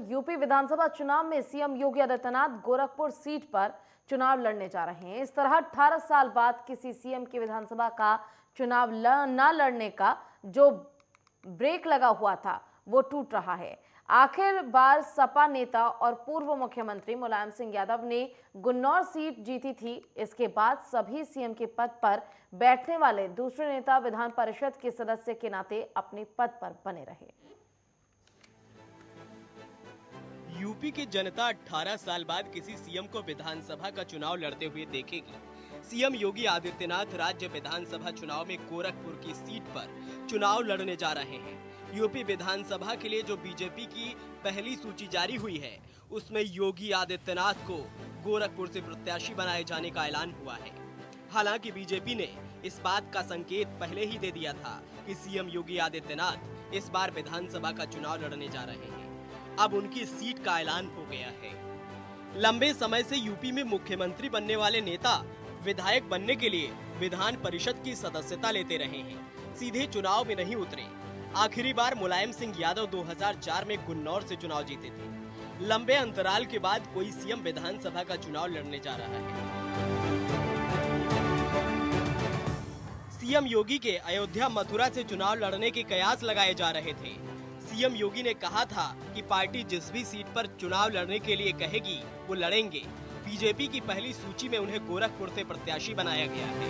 UP विधानसभा चुनाव में CM Yogi Adityanath Gorakhpur seat पर चुनाव लड़ने जा रहे हैं। इस तरह 18 साल बाद किसी सीएम के विधानसभा का चुनाव न लड़ने का जो ब्रेक लगा हुआ था वो टूट रहा है। आखिर बार सपा नेता और पूर्व मुख्यमंत्री मुलायम सिंह यादव ने गुन्नौर सीट जीती थी। इसके बाद सभी सीएम के पद पर बैठने वाले दूसरे नेता विधान परिषद के सदस्य के नाते अपने पद पर बने रहे। यूपी की जनता 18 साल बाद किसी सीएम को विधानसभा का चुनाव लड़ते हुए देखेगी। सीएम योगी आदित्यनाथ राज्य विधानसभा चुनाव में गोरखपुर की सीट पर चुनाव लड़ने जा रहे हैं। यूपी विधानसभा के लिए जो बीजेपी की पहली सूची जारी हुई है, उसमें योगी आदित्यनाथ को गोरखपुर से प्रत्याशी बनाए जाने का ऐलान हुआ है। हालांकि बीजेपी ने इस बात का संकेत पहले ही दे दिया था कि सीएम योगी आदित्यनाथ इस बार विधानसभा का चुनाव लड़ने जा रहे हैं। अब उनकी सीट का ऐलान हो गया है। लंबे समय से यूपी में मुख्यमंत्री बनने वाले नेता विधायक बनने के लिए विधान परिषद की सदस्यता लेते रहे हैं, सीधे चुनाव में नहीं उतरे। आखिरी बार मुलायम सिंह यादव 2004 में गुन्नौर से चुनाव जीते थे। लंबे अंतराल के बाद कोई सीएम विधानसभा का चुनाव लड़ने जा रहा है। सीएम योगी के अयोध्या मथुरा से चुनाव लड़ने के कयास लगाए जा रहे थे। सीएम योगी ने कहा था कि पार्टी जिस भी सीट पर चुनाव लड़ने के लिए कहेगी वो लड़ेंगे। बीजेपी की पहली सूची में उन्हें गोरखपुर से प्रत्याशी बनाया गया है।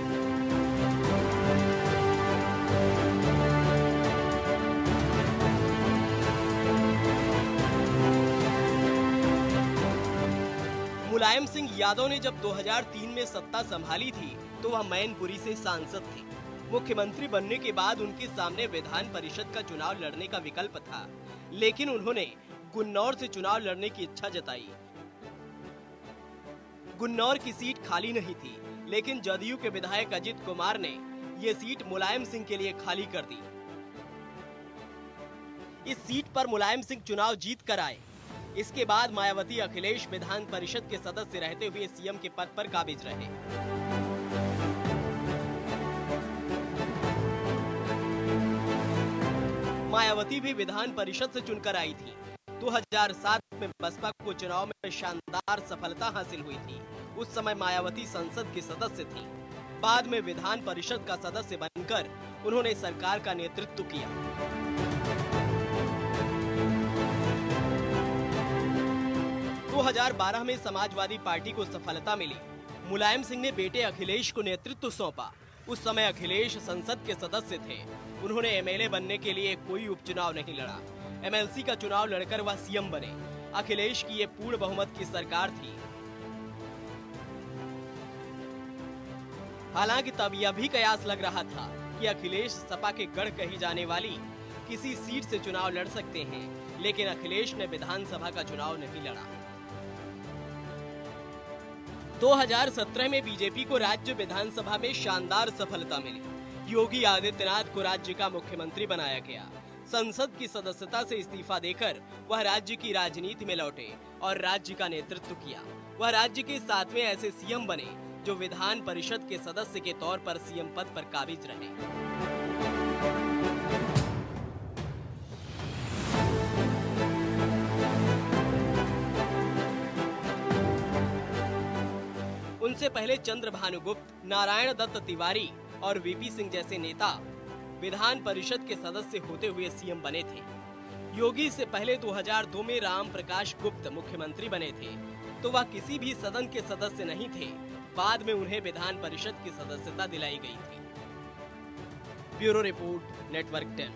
मुलायम सिंह यादव ने जब 2003 में सत्ता संभाली थी तो वह मैनपुरी से सांसद थे। मुख्यमंत्री बनने के बाद उनके सामने विधान परिषद का चुनाव लड़ने का विकल्प था, लेकिन उन्होंने गुन्नौर से चुनाव लड़ने की इच्छा जताई। गुन्नौर की सीट खाली नहीं थी, लेकिन जदयू के विधायक अजित कुमार ने ये सीट मुलायम सिंह के लिए खाली कर दी। इस सीट पर मुलायम सिंह चुनाव जीत कर आए। इसके बाद मायावती अखिलेश विधान परिषद के सदस्य रहते हुए सीएम के पद पर काबिज रहे। मायावती भी विधान परिषद से चुनकर आई थी। 2007 में बसपा को चुनाव में शानदार सफलता हासिल हुई थी। उस समय मायावती संसद की सदस्य थी। बाद में विधान परिषद का सदस्य बनकर उन्होंने सरकार का नेतृत्व किया। 2012 में समाजवादी पार्टी को सफलता मिली। मुलायम सिंह ने बेटे अखिलेश को नेतृत्व सौंपा। उस समय अखिलेश संसद के सदस्य थे। उन्होंने एमएलए बनने के लिए कोई उपचुनाव नहीं लड़ा। एमएलसी का चुनाव लड़कर वह सीएम बने। अखिलेश की ये पूर्ण बहुमत की सरकार थी। हालांकि तब यह भी कयास लग रहा था कि अखिलेश सपा के गढ़ कही जाने वाली किसी सीट से चुनाव लड़ सकते हैं, लेकिन अखिलेश ने विधानसभा का चुनाव नहीं लड़ा। 2017 में बीजेपी को राज्य विधानसभा में शानदार सफलता मिली। योगी आदित्यनाथ को राज्य का मुख्यमंत्री बनाया गया। संसद की सदस्यता से इस्तीफा देकर वह राज्य की राजनीति में लौटे और राज्य का नेतृत्व किया। वह राज्य के 7वें ऐसे सीएम बने जो विधान परिषद के सदस्य के तौर पर सीएम पद पर काबिज रहे। उनसे पहले चंद्रभानु गुप्त, नारायण दत्त तिवारी और वीपी सिंह जैसे नेता विधान परिषद के सदस्य होते हुए सीएम बने थे। योगी से पहले 2002 में राम प्रकाश गुप्त मुख्यमंत्री बने थे, तो वह किसी भी सदन के सदस्य नहीं थे। बाद में उन्हें विधान परिषद की सदस्यता दिलाई गई थी। Bureau report, network 10।